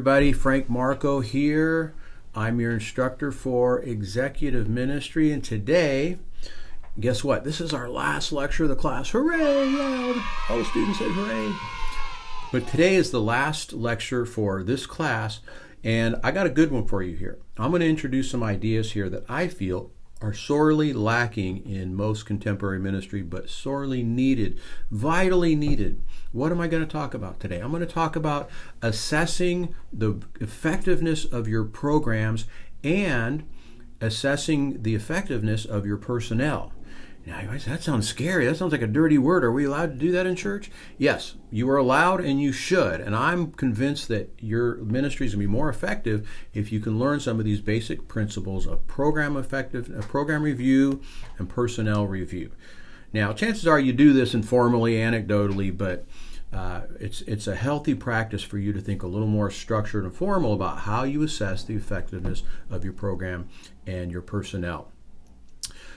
everybody, Frank Markow here. I'm your instructor for executive ministry, and today, guess what? This is our last lecture of the class. Hooray! Yeah, all the students said hooray. But today is the last lecture for this class, and I got a good one for you here. I'm going to introduce some ideas here that I feel are sorely lacking in most contemporary ministry, but sorely needed, vitally needed. What am I going to talk about today? I'm going to talk about assessing the effectiveness of your programs and assessing the effectiveness of your personnel. Now, that sounds scary. That sounds like a dirty word. Are we allowed to do that in church? Yes, you are allowed and you should. And I'm convinced that your ministry is going to be more effective if you can learn some of these basic principles of program review and personnel review. Now, chances are you do this informally, anecdotally, but it's a healthy practice for you to think a little more structured and formal about how you assess the effectiveness of your program and your personnel.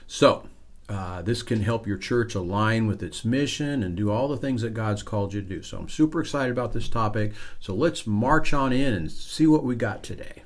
So, this can help your church align with its mission and do all the things that God's called you to do. So I'm super excited about this topic. So let's march on in and see what we got today.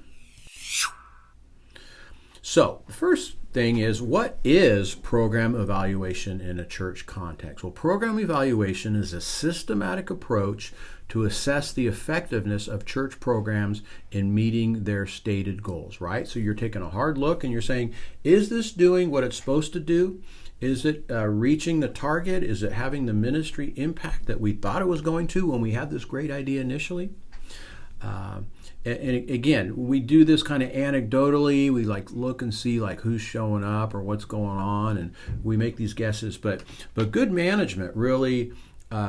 So the first thing is, what is program evaluation in a church context? Well, program evaluation is a systematic approach to assess the effectiveness of church programs in meeting their stated goals, right? So you're taking a hard look and you're saying, is this doing what it's supposed to do? Is it reaching the target? Is it having the ministry impact that we thought it was going to when we had this great idea initially? And again, we do this kind of anecdotally. We look and see who's showing up or what's going on, and we make these guesses. But good management really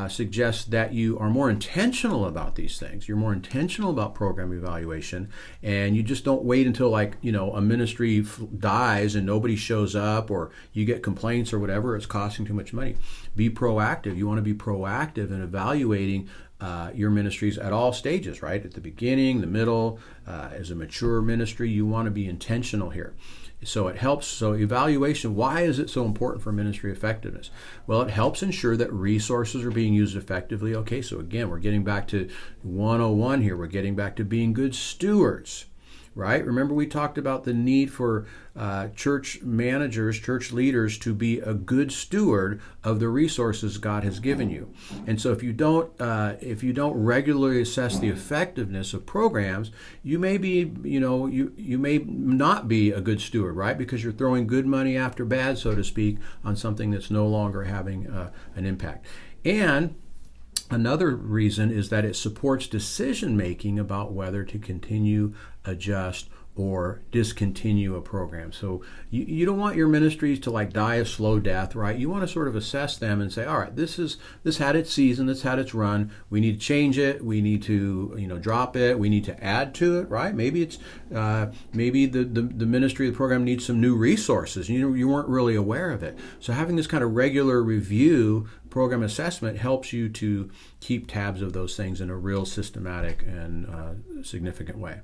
suggests that you are more intentional about these things. You're more intentional about program evaluation, and you just don't wait until a ministry dies and nobody shows up, or you get complaints or whatever. It's costing too much money. Be proactive. You want to be proactive in evaluating your ministries at all stages, right? At the beginning, the middle, as a mature ministry, you want to be intentional here. So it helps. So evaluation, why is it so important for ministry effectiveness? Well, it helps ensure that resources are being used effectively. Okay, so again, we're getting back to 101 here. We're getting back to being good stewards, right? Remember, we talked about the need for church managers, church leaders to be a good steward of the resources God has given you. And so if you don't regularly assess the effectiveness of programs, you may be, you may not be a good steward, right? Because you're throwing good money after bad, so to speak, on something that's no longer having an impact. And another reason is that it supports decision-making about whether to continue, adjust, or discontinue a program. So you don't want your ministries to die a slow death, right? You want to sort of assess them and say, all right, this had its season, this had its run. We need to change it. We need to drop it. We need to add to it, right? Maybe it's maybe the ministry of the program needs some new resources. You weren't really aware of it. So having this kind of regular review, program assessment, helps you to keep tabs of those things in a real systematic and significant way.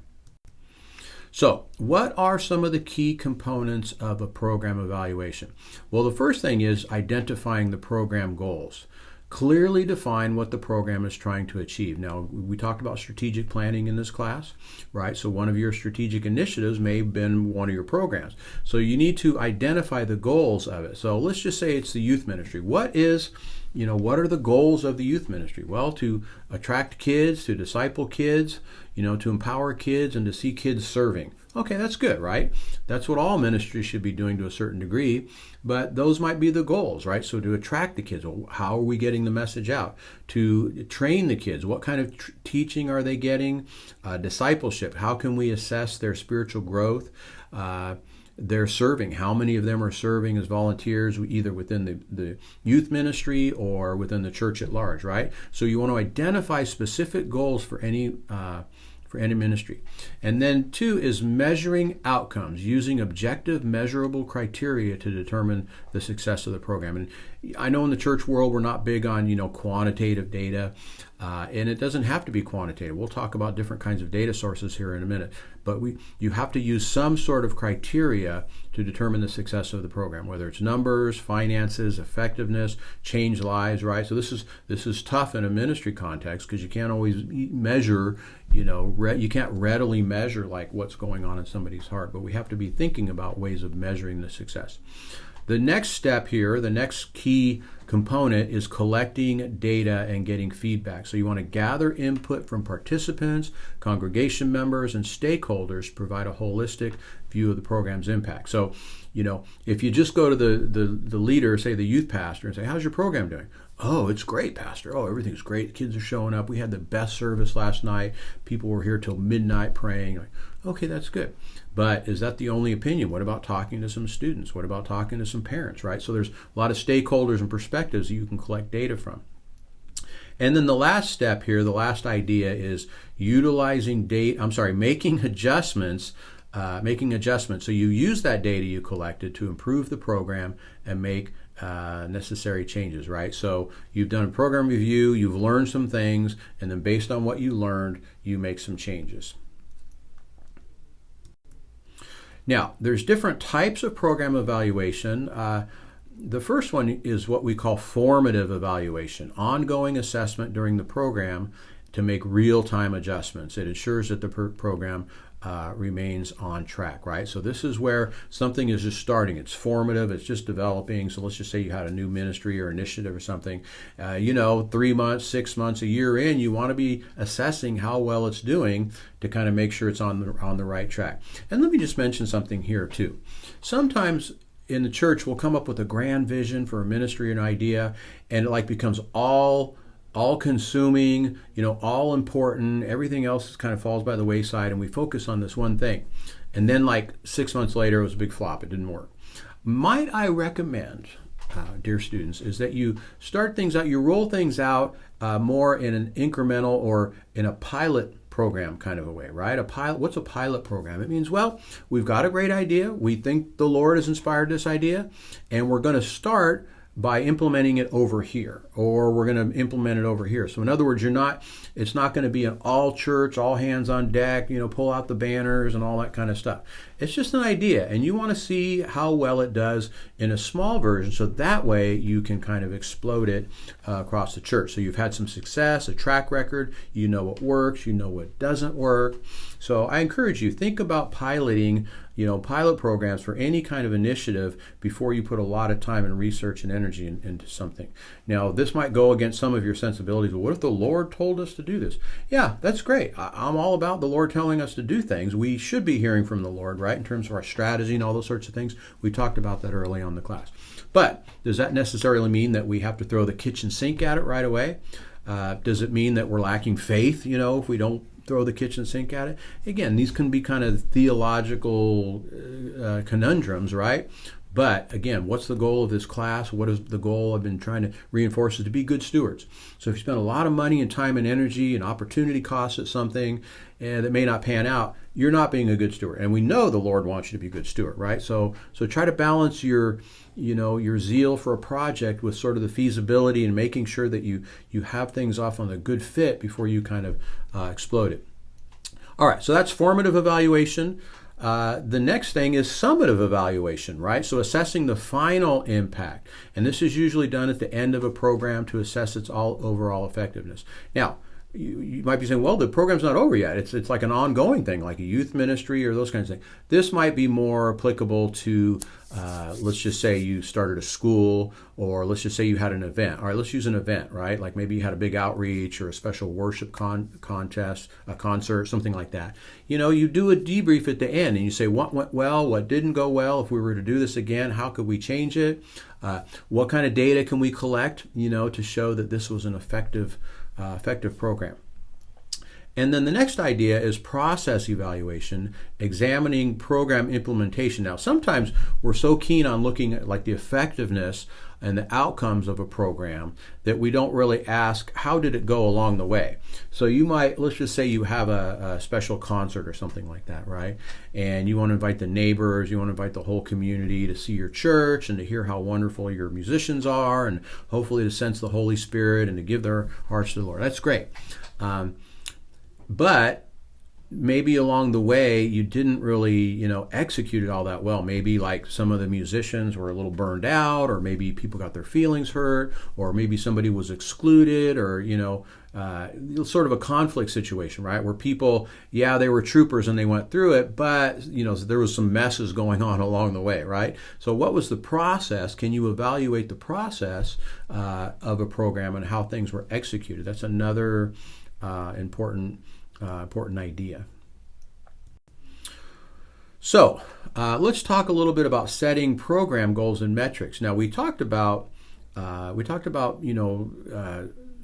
So, what are some of the key components of a program evaluation? Well, the first thing is identifying the program goals. Clearly define what the program is trying to achieve. Now, we talked about strategic planning in this class, right? So one of your strategic initiatives may have been one of your programs. So you need to identify the goals of it. So let's just say it's the youth ministry. What are the goals of the youth ministry? Well, to attract kids, to disciple kids, to empower kids, and to see kids serving. Okay, that's good, right? That's what all ministries should be doing to a certain degree, but those might be the goals, right? So to attract the kids, well, how are we getting the message out? To train the kids, what kind of teaching are they getting? Discipleship, how can we assess their spiritual growth? Their serving, how many of them are serving as volunteers, either within the youth ministry or within the church at large, right? So you want to identify specific goals for any ministry. And then 2 is measuring outcomes, using objective, measurable criteria to determine the success of the program. And I know in the church world we're not big on quantitative data, and it doesn't have to be quantitative. We'll talk about different kinds of data sources here in a minute, but you have to use some sort of criteria to determine the success of the program, whether it's numbers, finances, effectiveness, change lives, right? So this is tough in a ministry context because you can't always measure, you can't readily measure like what's going on in somebody's heart, but we have to be thinking about ways of measuring the success. The next step here, the next key component is collecting data and getting feedback. So you want to gather input from participants, congregation members, and stakeholders to provide a holistic view of the program's impact. So, if you just go to the leader, say the youth pastor, and say, how's your program doing? Oh, it's great, Pastor. Oh, everything's great. Kids are showing up. We had the best service last night. People were here till midnight praying. Like, okay, that's good. But is that the only opinion? What about talking to some students? What about talking to some parents, right? So there's a lot of stakeholders and perspectives that you can collect data from. And then the last step here, the last idea is making adjustments. So you use that data you collected to improve the program and make necessary changes, right? So you've done a program review, you've learned some things, and then based on what you learned, you make some changes. Now, there's different types of program evaluation. The first one is what we call formative evaluation, ongoing assessment during the program to make real-time adjustments. It ensures that the program remains on track, right? So this is where something is just starting. It's formative. It's just developing. So let's just say you had a new ministry or initiative or something. 3 months, 6 months, a year in, you want to be assessing how well it's doing to kind of make sure it's on the right track. And let me just mention something here too. Sometimes in the church, we'll come up with a grand vision for a ministry or an idea, and it becomes all-consuming, all important. Everything else kind of falls by the wayside, and we focus on this one thing. And then 6 months later, it was a big flop. It didn't work. Might I recommend, dear students, is that you start things out, you roll things out more in an incremental or in a pilot program kind of a way, right? What's a pilot program? It means, we've got a great idea. We think the Lord has inspired this idea, and we're going to start by implementing it over here, or we're going to implement it over here. So in other words, it's not going to be an all church, all hands on deck, pull out the banners and all that kind of stuff. It's just an idea, and you want to see how well it does in a small version, so that way you can kind of explode it across the church. So you've had some success, a track record, you know what works, you know what doesn't work. So I encourage you, think about piloting pilot programs for any kind of initiative before you put a lot of time and research and energy into something. Now, this might go against some of your sensibilities. Well, what if the Lord told us to do this? Yeah, that's great. I'm all about the Lord telling us to do things. We should be hearing from the Lord, right, in terms of our strategy and all those sorts of things. We talked about that early on in the class. But does that necessarily mean that we have to throw the kitchen sink at it right away? Does it mean that we're lacking faith, if we don't throw the kitchen sink at it? Again, these can be kind of theological conundrums, right? But again, what's the goal of this class? What is the goal I've been trying to reinforce is to be good stewards. So if you spend a lot of money and time and energy and opportunity costs at something that may not pan out, you're not being a good steward. And we know the Lord wants you to be a good steward, right? So try to balance your zeal for a project with sort of the feasibility and making sure that you have things off on a good fit before you kind of explode it. All right, so that's formative evaluation. The next thing is summative evaluation, right? So assessing the final impact. And this is usually done at the end of a program to assess its overall effectiveness. Now, you might be saying, well, the program's not over yet. It's like an ongoing thing, like a youth ministry or those kinds of things. This might be more applicable to, let's just say you started a school, or let's just say you had an event. All right, let's use an event, right? Like maybe you had a big outreach or a special worship contest, a concert, something like that. You do a debrief at the end and you say, what went well, what didn't go well? If we were to do this again, how could we change it? What kind of data can we collect, to show that this was an effective program. And then the next idea is process evaluation, examining program implementation. Now, sometimes we're so keen on looking at like the effectiveness and the outcomes of a program that we don't really ask, how did it go along the way? So you might, let's just say you have a special concert or something like that, right? And you want to invite the neighbors, you want to invite the whole community to see your church and to hear how wonderful your musicians are, and hopefully to sense the Holy Spirit and to give their hearts to the Lord. That's great. But maybe along the way you didn't really, execute it all that well. Maybe like some of the musicians were a little burned out, or maybe people got their feelings hurt, or maybe somebody was excluded, or sort of a conflict situation, right? Where people, they were troopers and they went through it, but there was some messes going on along the way, right? So what was the process? Can you evaluate the process of a program and how things were executed? That's another important idea. So let's talk a little bit about setting program goals and metrics. Now we talked about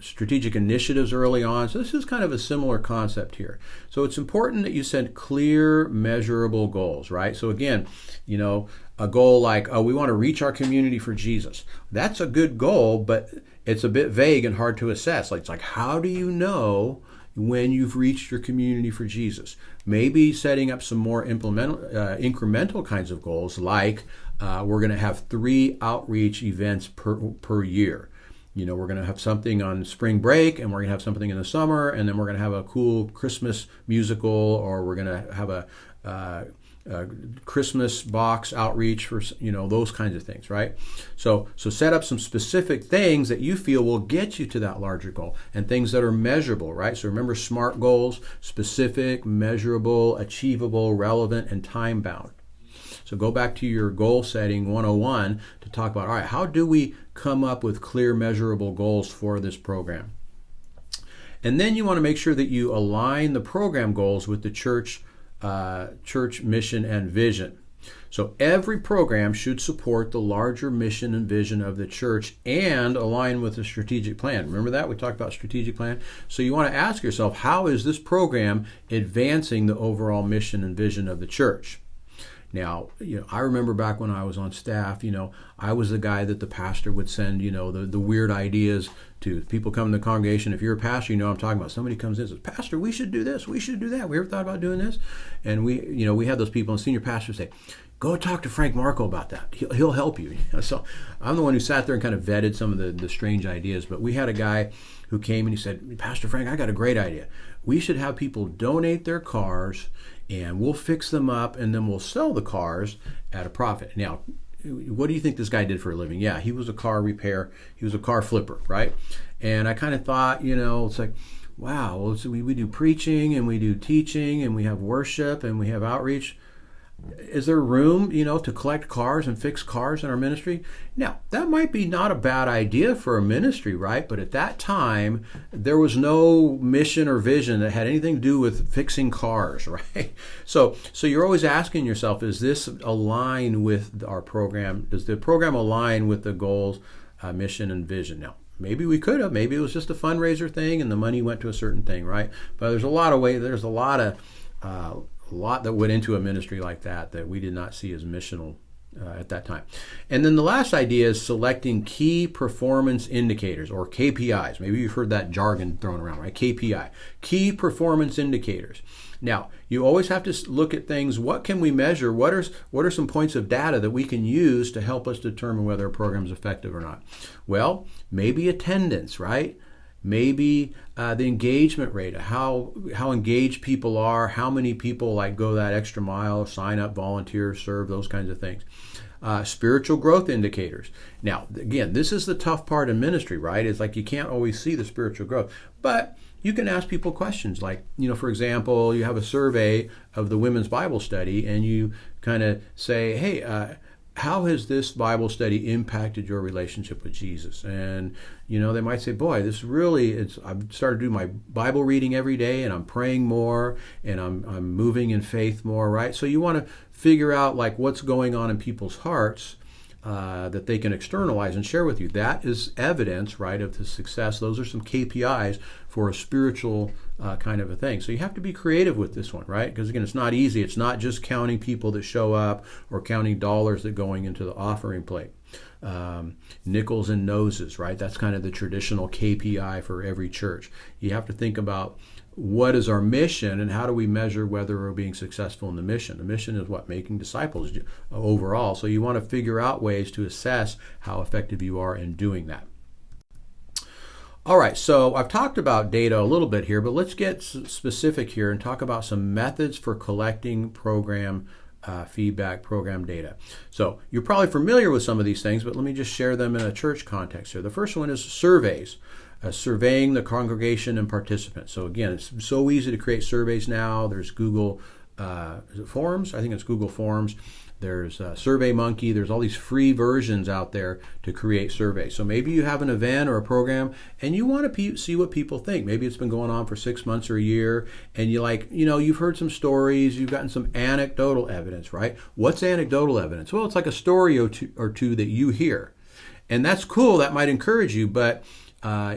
strategic initiatives early on. So this is kind of a similar concept here. So it's important that you set clear, measurable goals, right? So again, a goal like, we want to reach our community for Jesus. That's a good goal, but it's a bit vague and hard to assess. It's like, how do you know when you've reached your community for Jesus? Maybe setting up some more incremental kinds of goals, like we're going to have 3 outreach events per year. We're going to have something on spring break, and we're going to have something in the summer, and then we're going to have a cool Christmas musical, or we're going to have a Christmas box outreach for those kinds of things, right? So set up some specific things that you feel will get you to that larger goal, and things that are measurable, right? So remember, SMART goals: specific, measurable, achievable, relevant, and time bound. So go back to your goal setting 101 to talk about, all right, how do we come up with clear, measurable goals for this program? And then you want to make sure that you align the program goals with the church mission and vision. So every program should support the larger mission and vision of the church and align with the strategic plan. Remember that? We talked about strategic plan. So you want to ask yourself, how is this program advancing the overall mission and vision of the church? Now, I remember back when I was on staff, I was the guy that the pastor would send, the weird ideas to. People come to the congregation. If you're a pastor, I'm talking about. Somebody comes in and says, Pastor, we should do this. We should do that. We ever thought about doing this? And we had those people, and senior pastors say, go talk to Frank Markow about that. He'll help you. So I'm the one who sat there and kind of vetted some of the strange ideas. But we had a guy who came and he said, Pastor Frank, I got a great idea. We should have people donate their cars, and we'll fix them up, and then we'll sell the cars at a profit. Now, what do you think this guy did for a living? Yeah, he was a car flipper, right? And I kind of thought, it's like, wow, well, so we do preaching, and we do teaching, and we have worship, and we have outreach. Is there room, to collect cars and fix cars in our ministry? Now, that might be not a bad idea for a ministry, right? But at that time, there was no mission or vision that had anything to do with fixing cars, right? So you're always asking yourself, is this align with our program? Does the program align with the goals, mission, and vision? Now, maybe we could have. Maybe it was just a fundraiser thing and the money went to a certain thing, right? But there's a lot that went into a ministry like that we did not see as missional at that time. And then the last idea is selecting key performance indicators, or KPIs. Maybe you've heard that jargon thrown around, right? KPI, key performance indicators. Now, you always have to look at things. What can we measure? What are some points of data that we can use to help us determine whether a program is effective or not? Well, maybe attendance, right? Maybe the engagement rate, how engaged people are, how many people go that extra mile, sign up, volunteer, serve, those kinds of things. Spiritual growth indicators. Now, again, this is the tough part in ministry, right? It's like you can't always see the spiritual growth, but you can ask people questions like, for example, you have a survey of the women's Bible study, and you kind of say, hey, how has this Bible study impacted your relationship with Jesus? And, they might say, boy, I've started to do my Bible reading every day, and I'm praying more, and I'm moving in faith more, right? So you want to figure out what's going on in people's hearts that they can externalize and share with you. That is evidence, right, of the success. Those are some KPIs for a spiritual kind of a thing. So you have to be creative with this one, right? Because again, it's not easy. It's not just counting people that show up or counting dollars that are going into the offering plate. Nickels and noses, right? That's kind of the traditional KPI for every church. You have to think about what is our mission and how do we measure whether we're being successful in the mission. The mission is what? Making disciples overall. So you want to figure out ways to assess how effective you are in doing that. All right, so I've talked about data a little bit here, but let's get specific here and talk about some methods for collecting program feedback, program data. So you're probably familiar with some of these things, but let me just share them in a church context here. The first one is surveys. Surveying the congregation and participants. So again, it's so easy to create surveys now. There's Google, is it Forms? I think it's Google Forms. There's SurveyMonkey. There's all these free versions out there to create surveys. So maybe you have an event or a program and you want to see what people think. Maybe it's been going on for 6 months or a year and you've heard some stories, you've gotten some anecdotal evidence, right? What's anecdotal evidence? Well, it's like a story or two that you hear. And that's cool. That might encourage you, but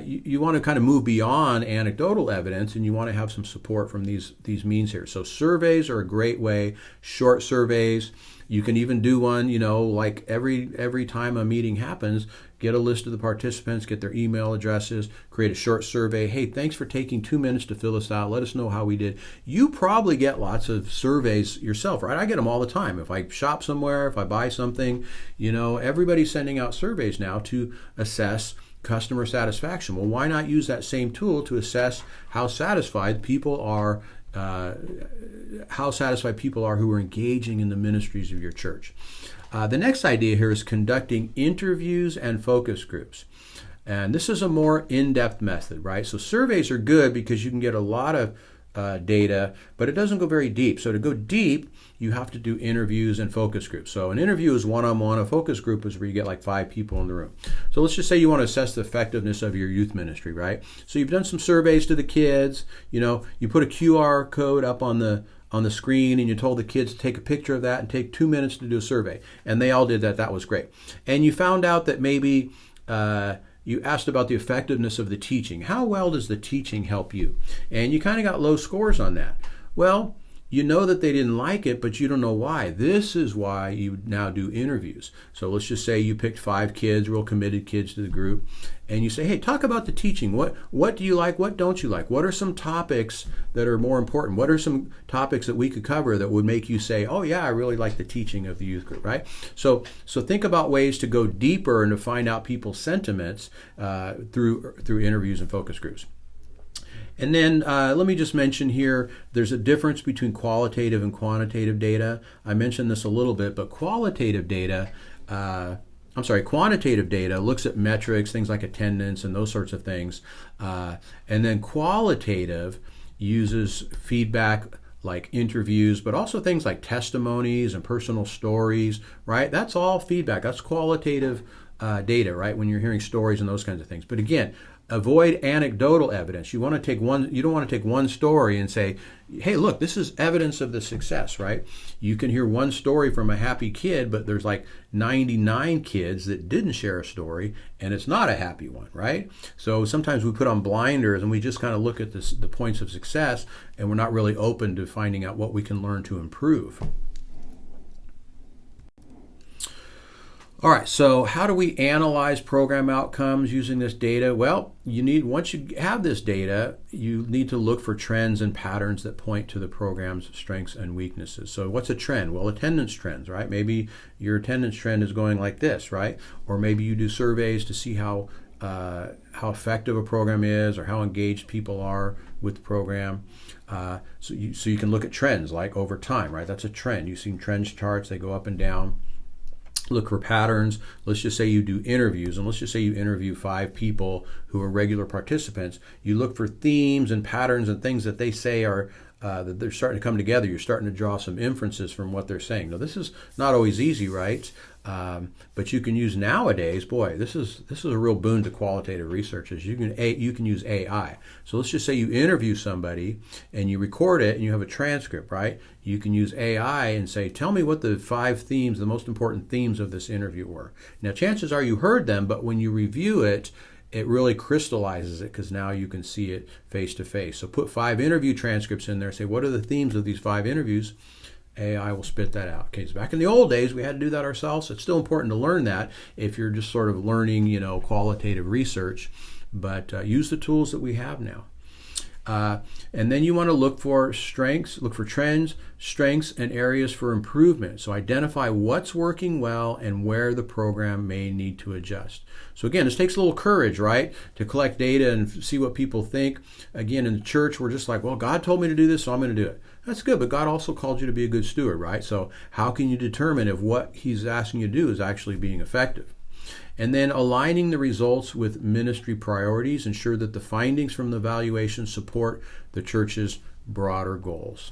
you want to kind of move beyond anecdotal evidence, and you want to have some support from these means here. So surveys are a great way. Short surveys. You can even do one, like every time a meeting happens, get a list of the participants, get their email addresses, create a short survey. Hey, thanks for taking 2 minutes to fill this out. Let us know how we did. You probably get lots of surveys yourself, right? I get them all the time. If I shop somewhere, if I buy something, everybody's sending out surveys now to assess customer satisfaction. Well, why not use that same tool to assess how satisfied people are who are engaging in the ministries of your church. The next idea here is conducting interviews and focus groups. And this is a more in-depth method, right? So surveys are good because you can get a lot of data, but it doesn't go very deep. So to go deep, you have to do interviews and focus groups. So an interview is one-on-one. A focus group is where you get like 5 people in the room. So let's just say you want to assess the effectiveness of your youth ministry, right? So you've done some surveys to the kids. You put a QR code up on the screen and you told the kids to take a picture of that and take 2 minutes to do a survey. And they all did that. That was great. And you found out that maybe you asked about the effectiveness of the teaching. How well does the teaching help you? And you kind of got low scores on that. Well, you know that they didn't like it, but you don't know why. This is why you now do interviews. So let's just say you picked 5 kids, real committed kids to the group, and you say, hey, talk about the teaching. What do you like? What don't you like? What are some topics that are more important? What are some topics that we could cover that would make you say, oh yeah, I really like the teaching of the youth group, right? So think about ways to go deeper and to find out people's sentiments through interviews and focus groups. And then let me just mention here, there's a difference between qualitative and quantitative data. I mentioned this a little bit, but quantitative data looks at metrics, things like attendance and those sorts of things. And then qualitative uses feedback like interviews, but also things like testimonies and personal stories, right? That's all feedback. That's qualitative data, right? When you're hearing stories and those kinds of things. But again, avoid anecdotal evidence. You don't want to take one story and say, hey, look, this is evidence of the success, right? You can hear one story from a happy kid, but there's like 99 kids that didn't share a story, and it's not a happy one, right? So sometimes we put on blinders and we just kind of look at the points of success, and we're not really open to finding out what we can learn to improve. All right, so how do we analyze program outcomes using this data? Well, once you have this data, you need to look for trends and patterns that point to the program's strengths and weaknesses. So what's a trend? Well, attendance trends, right? Maybe your attendance trend is going like this, right? Or maybe you do surveys to see how effective a program is or how engaged people are with the program. So you can look at trends like over time, right? That's a trend. You've seen trends charts, they go up and down. Look for patterns. Let's just say you do interviews, and let's just say you interview 5 people who are regular participants. You look for themes and patterns and things that they say are that they're starting to come together. You're starting to draw some inferences from what they're saying. Now, this is not always easy, right? But you can use nowadays. Boy, this is a real boon to qualitative researchers. You can use AI. So let's just say you interview somebody and you record it and you have a transcript, right? You can use AI and say, tell me what the 5 themes, the most important themes of this interview were. Now, chances are you heard them, but when you review it, it really crystallizes it because now you can see it face to face. So put 5 interview transcripts in there. Say, what are the themes of these 5 interviews? AI will spit that out. Okay, so back in the old days, we had to do that ourselves. It's still important to learn that if you're just sort of learning, qualitative research. But use the tools that we have now. And then you want to look for trends, strengths, and areas for improvement. So identify what's working well and where the program may need to adjust. So again, this takes a little courage, right? To collect data and see what people think. Again, in the church, we're just like, well, God told me to do this, so I'm going to do it. That's good, but God also called you to be a good steward, right? So how can you determine if what He's asking you to do is actually being effective? And then aligning the results with ministry priorities, ensure that the findings from the evaluation support the church's broader goals.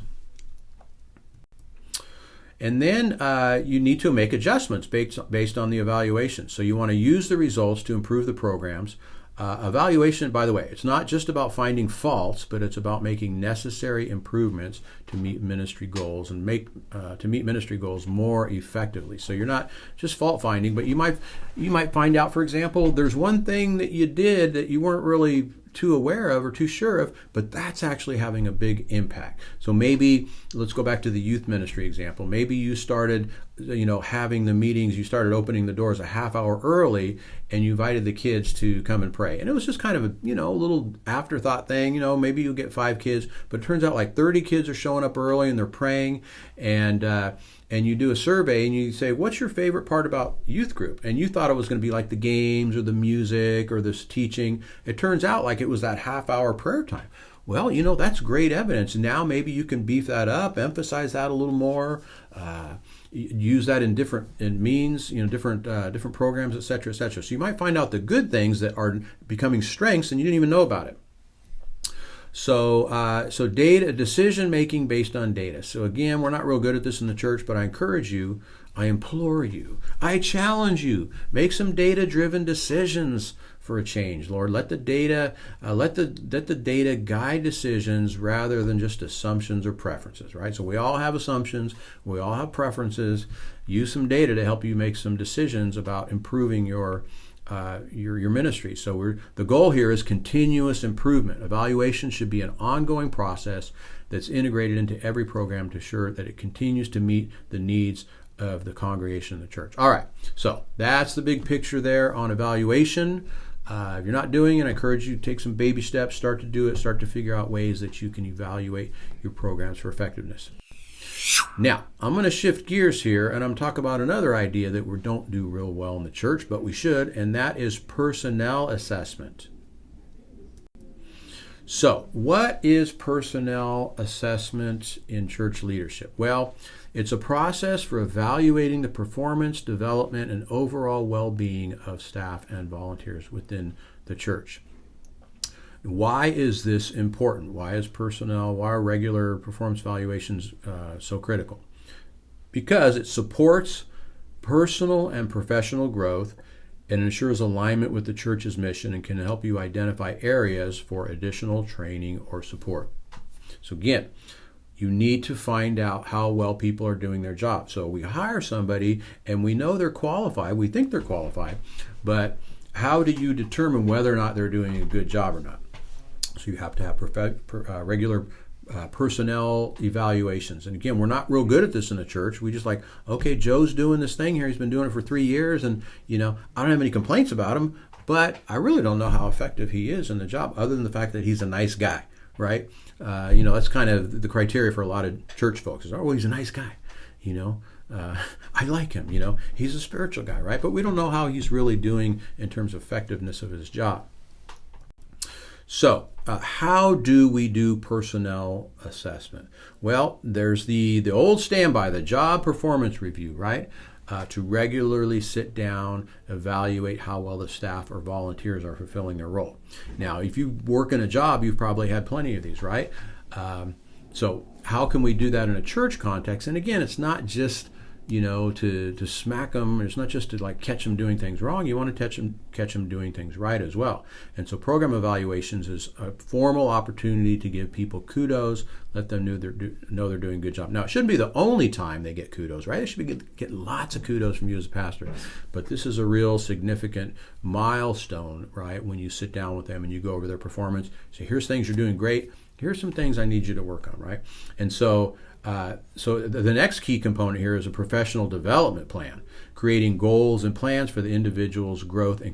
And then you need to make adjustments based on the evaluation. So you want to use the results to improve the programs. Evaluation, by the way, it's not just about finding faults, but it's about making necessary improvements to meet ministry goals and to meet ministry goals more effectively. So you're not just fault finding, but you might find out, for example, there's one thing that you did that you weren't really too aware of or too sure of, but that's actually having a big impact. So maybe, let's go back to the youth ministry example. Maybe you started, having the meetings, you started opening the doors a half hour early and you invited the kids to come and pray. And it was just kind of a little afterthought thing, maybe you'll get 5 kids, but it turns out like 30 kids are showing up early and they're praying, and you do a survey and you say, what's your favorite part about youth group? And you thought it was going to be like the games or the music or this teaching. It turns out like it was that half hour prayer time. Well, that's great evidence. Now maybe you can beef that up, emphasize that a little more, use that in different different programs, et cetera, et cetera. So you might find out the good things that are becoming strengths and you didn't even know about it. So data, decision making based on data. So again, we're not real good at this in the church, but I encourage you, I implore you, I challenge you, make some data-driven decisions for a change. Lord, let the data guide decisions rather than just assumptions or preferences. Right? So we all have assumptions, we all have preferences. Use some data to help you make some decisions about improving your ministry. So the goal here is continuous improvement. Evaluation should be an ongoing process that's integrated into every program to ensure that it continues to meet the needs of the congregation of the church. All right, so that's the big picture there on evaluation. If you're not doing it, I encourage you to take some baby steps, start to do it, start to figure out ways that you can evaluate your programs for effectiveness. Now, I'm going to shift gears here and I'm talking about another idea that we don't do real well in the church, but we should, and that is personnel assessment. So, what is personnel assessment in church leadership? Well, it's a process for evaluating the performance, development, and overall well-being of staff and volunteers within the church. Why is this important? Why are regular performance evaluations so critical? Because it supports personal and professional growth and ensures alignment with the church's mission and can help you identify areas for additional training or support. So again, you need to find out how well people are doing their job. So we hire somebody and we know they're qualified, we think they're qualified, but how do you determine whether or not they're doing a good job or not? So you have to have regular personnel evaluations. And again, we're not real good at this in the church. We just like, okay, Joe's doing this thing here. He's been doing it for 3 years and, I don't have any complaints about him, but I really don't know how effective he is in the job other than the fact that he's a nice guy, right? That's kind of the criteria for a lot of church folks is, oh, he's a nice guy, I like him, he's a spiritual guy, right? But we don't know how he's really doing in terms of effectiveness of his job. So, how do we do personnel assessment? Well, there's the old standby, the job performance review, right? To regularly sit down, evaluate how well the staff or volunteers are fulfilling their role. Now, if you work in a job, you've probably had plenty of these, right? So how can we do that in a church context? And again, it's not just to smack them. It's not just to like catch them doing things wrong. You want to catch them doing things right as well. And so program evaluations is a formal opportunity to give people kudos, let them know they're doing a good job. Now, it shouldn't be the only time they get kudos, right? They should be get lots of kudos from you as a pastor. But this is a real significant milestone, right? When you sit down with them and you go over their performance, say, here's things you're doing great. Here's some things I need you to work on, right? And so the next key component here is a professional development plan, creating goals and plans for the individual's growth and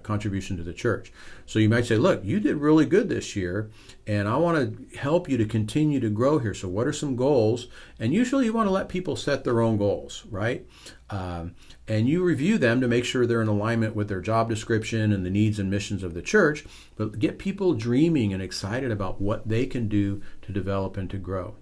contribution to the church. So you might say, look, you did really good this year, and I want to help you to continue to grow here. So what are some goals? And usually you want to let people set their own goals, right? And you review them to make sure they're in alignment with their job description and the needs and missions of the church, but get people dreaming and excited about what they can do to develop and to grow.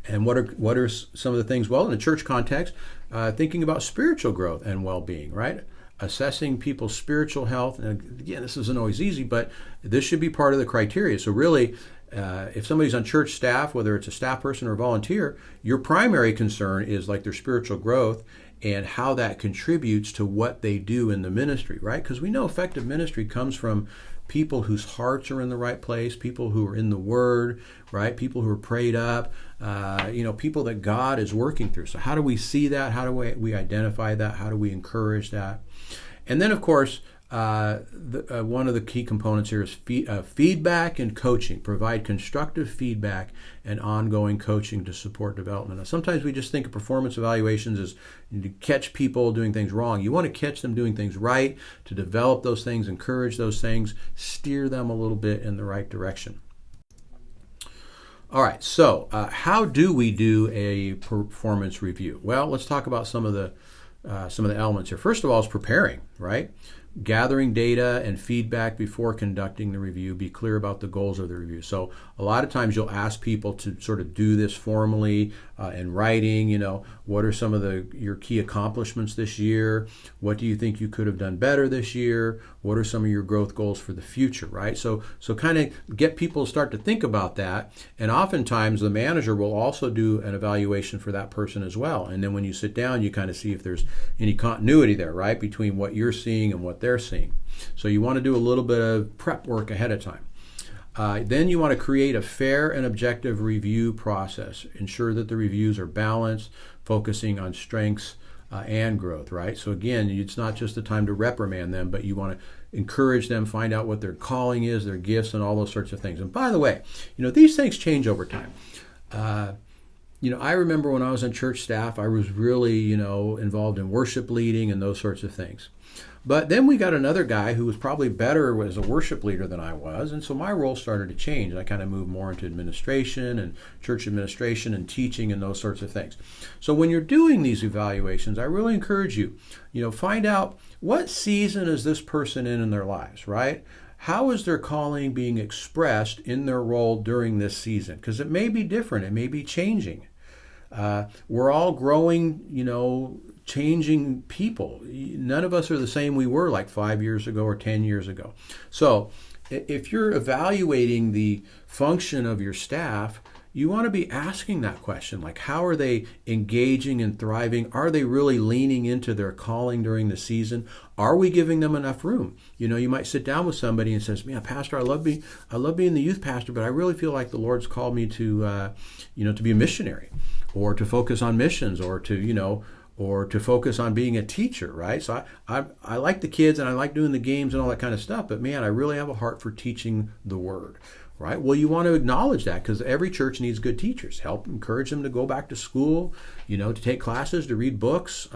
And what are some of the things? Well, in a church context, thinking about spiritual growth and well-being, right? Assessing people's spiritual health. And again, this isn't always easy, but this should be part of the criteria. So really, if somebody's on church staff, whether it's a staff person or a volunteer, your primary concern is like their spiritual growth and how that contributes to what they do in the ministry, right? Because we know effective ministry comes from people whose hearts are in the right place, people who are in the Word, right? People who are prayed up, people that God is working through. So how do we see that? How do we identify that? How do we encourage that? And then, of course, one of the key components here is feedback and coaching. Provide constructive feedback and ongoing coaching to support development. Now, sometimes we just think of performance evaluations as to catch people doing things wrong. You want to catch them doing things right, to develop those things, encourage those things, steer them a little bit in the right direction. All right, so how do we do a performance review? Well, let's talk about some of the elements here. First of all is preparing, right? Gathering data and feedback before conducting the review. Be clear about the goals of the review. So a lot of times you'll ask people to sort of do this formally in writing. What are some of your key accomplishments this year? What do you think you could have done better this year? What are some of your growth goals for the future, right? So kind of get people to start to think about that. And oftentimes the manager will also do an evaluation for that person as well. And then when you sit down, you kind of see if there's any continuity there, right, between what you're seeing and what they're seeing. So you want to do a little bit of prep work ahead of time. Then you want to create a fair and objective review process. Ensure that the reviews are balanced, focusing on strengths and growth, right? So again, it's not just the time to reprimand them, but you want to encourage them, find out what their calling is, their gifts, and all those sorts of things. And by the way, these things change over time. I remember when I was on church staff, I was really, involved in worship leading and those sorts of things. But then we got another guy who was probably better as a worship leader than I was, and so my role started to change. I kind of moved more into administration and church administration and teaching and those sorts of things. So when you're doing these evaluations, I really encourage you, find out what season is this person in their lives, right? How is their calling being expressed in their role during this season? Because it may be different. It may be changing. We're all growing, changing people. None of us are the same we were like 5 years ago or 10 years ago. So if you're evaluating the function of your staff, you want to be asking that question, like how are they engaging and thriving? Are they really leaning into their calling during the season? Are we giving them enough room? You might sit down with somebody and says, "Man, Pastor, I love being the youth pastor, but I really feel like the Lord's called me to, to be a missionary, or to focus on missions, or to focus on being a teacher," right? So I like the kids and I like doing the games and all that kind of stuff, but man, I really have a heart for teaching the Word. Right? Well, you want to acknowledge that because every church needs good teachers. Help encourage them to go back to school, to take classes, to read books.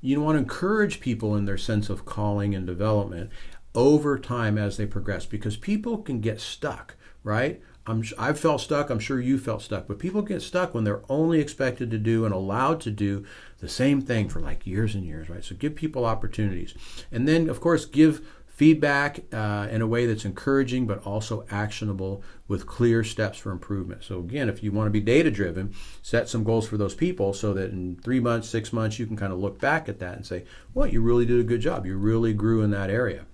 You want to encourage people in their sense of calling and development over time as they progress, because people can get stuck, right? I've felt stuck. I'm sure you felt stuck. But people get stuck when they're only expected to do and allowed to do the same thing for like years and years, right? So give people opportunities. And then, of course, give feedback in a way that's encouraging but also actionable with clear steps for improvement. So again, if you want to be data-driven, set some goals for those people so that in 3 months, 6 months, you can kind of look back at that and say, well, you really did a good job. You really grew in that area.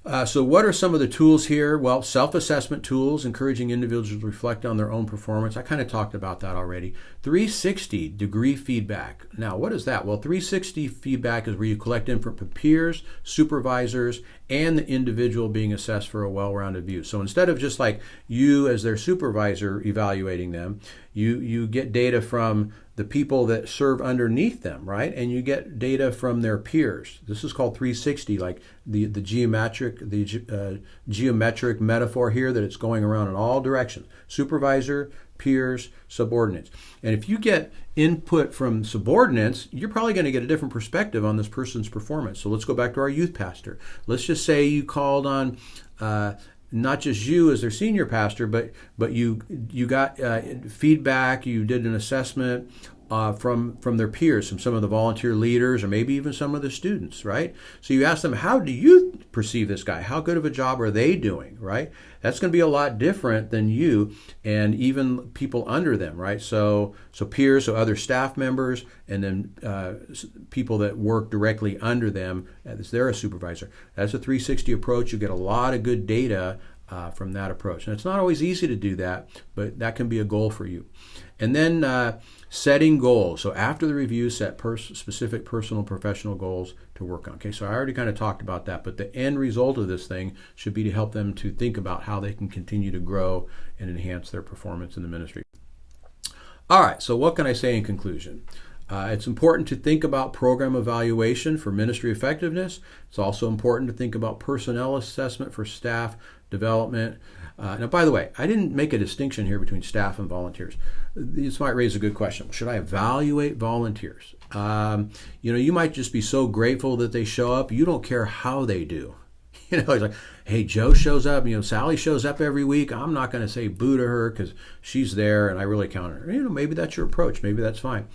So what are some of the tools here? Well, self-assessment tools, encouraging individuals to reflect on their own performance. I kind of talked about that already. 360-degree feedback. Now, what is that? Well, 360 feedback is where you collect input from peers, supervisors, and the individual being assessed for a well-rounded view. So instead of just like you as their supervisor evaluating them, you get data from the people that serve underneath them, right? And you get data from their peers. This is called 360, like the geometric metaphor here, that it's going around in all directions. Supervisor, peers, subordinates. And if you get input from subordinates, you're probably going to get a different perspective on this person's performance. So let's go back to our youth pastor. Let's just say you called on not just you as their senior pastor, but you got feedback, you did an assessment from their peers, from some of the volunteer leaders, or maybe even some of the students, right? So you ask them, how do you perceive this guy? How good of a job are they doing, right? That's going to be a lot different than you and even people under them, right? So peers, so other staff members, and then people that work directly under them as they're a supervisor. That's a 360 approach. You get a lot of good data from that approach. And it's not always easy to do that, but that can be a goal for you. And then setting goals. So after the review, set specific personal, professional goals to work on. Okay, so I already kind of talked about that, but the end result of this thing should be to help them to think about how they can continue to grow and enhance their performance in the ministry. All right, so what can I say in conclusion? It's important to think about program evaluation for ministry effectiveness. It's also important to think about personnel assessment for staff development. Now, by the way, I didn't make a distinction here between staff and volunteers. This might raise a good question. Should I evaluate volunteers? You might just be so grateful that they show up, you don't care how they do. It's like, hey, Joe shows up, Sally shows up every week. I'm not going to say boo to her because she's there and I really count her. Maybe that's your approach. Maybe that's fine.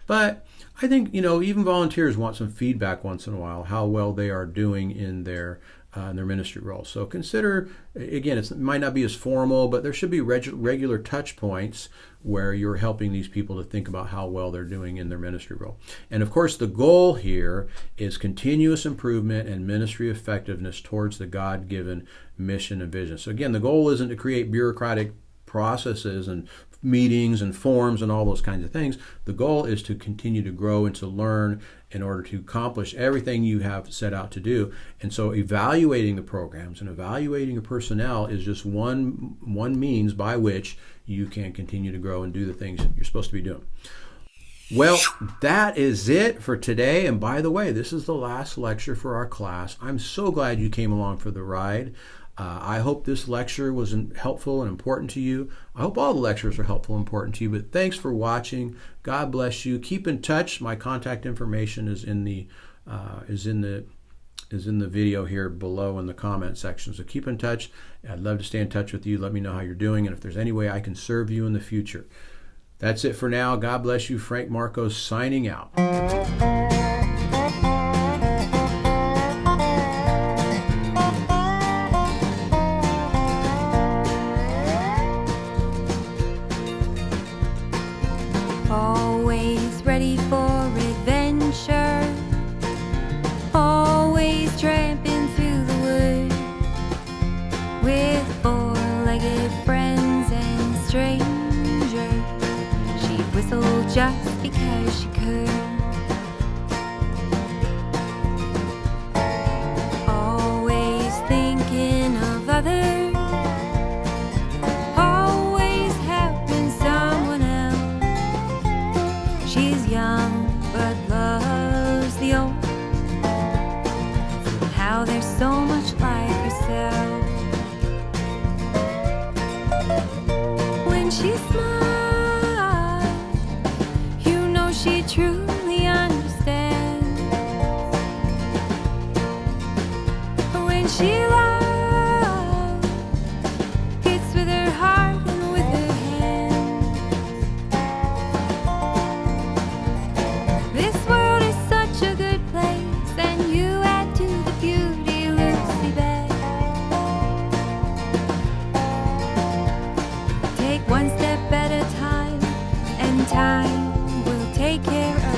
But I think, even volunteers want some feedback once in a while, how well they are doing in their ministry role. So consider, again, it might not be as formal, but there should be regular touch points where you're helping these people to think about how well they're doing in their ministry role. And of course, the goal here is continuous improvement and ministry effectiveness towards the God-given mission and vision. So again, the goal isn't to create bureaucratic processes and meetings and forms and all those kinds of things. The goal is to continue to grow and to learn in order to accomplish everything you have set out to do. And so evaluating the programs and evaluating the personnel is just one means by which you can continue to grow and do the things you're supposed to be doing. Well, that is it for today. And by the way, this is the last lecture for our class. I'm so glad you came along for the ride. I hope this lecture was helpful and important to you. I hope all the lectures are helpful and important to you, but thanks for watching. God bless you. Keep in touch. My contact information is in the video here below in the comment section. So keep in touch. I'd love to stay in touch with you. Let me know how you're doing and if there's any way I can serve you in the future. That's it for now. God bless you. Frank Markow signing out. Always ready for adventure, always tramping through the woods with four-legged friends and strangers. She'd whistle just because she could. Always thinking of others. She's young, but loves the old. How there's so much like herself. When she smiles, you know she truly understands. When she loves, it's with her heart and with her hands. This world is such a good place, and you add to the beauty, Lucy Beth. Take one step at a time, and time will take care of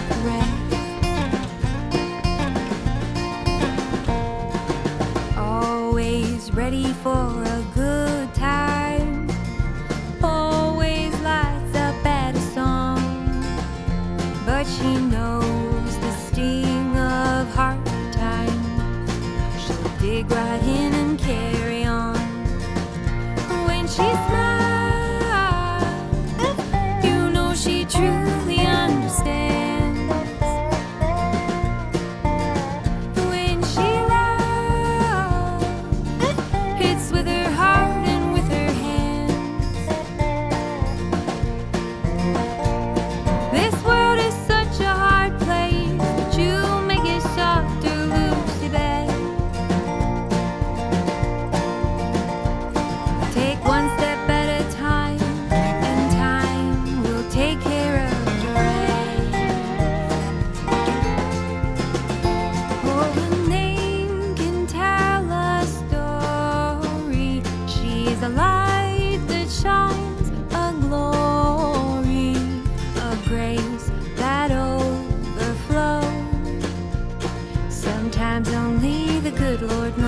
but she knows the sting of hard times. She'll dig right in and carry on. When she smiles, you know she truly understands. When she loves, it's with her heart and with her hands. This world is such a hard place, but you make it softer, Lucy Beth. Take one step at a time, and time will take care of the rest. Oh, a name can tell a story. She's a light that shines, a glory, a grace that overflows. Sometimes only the good Lord knows.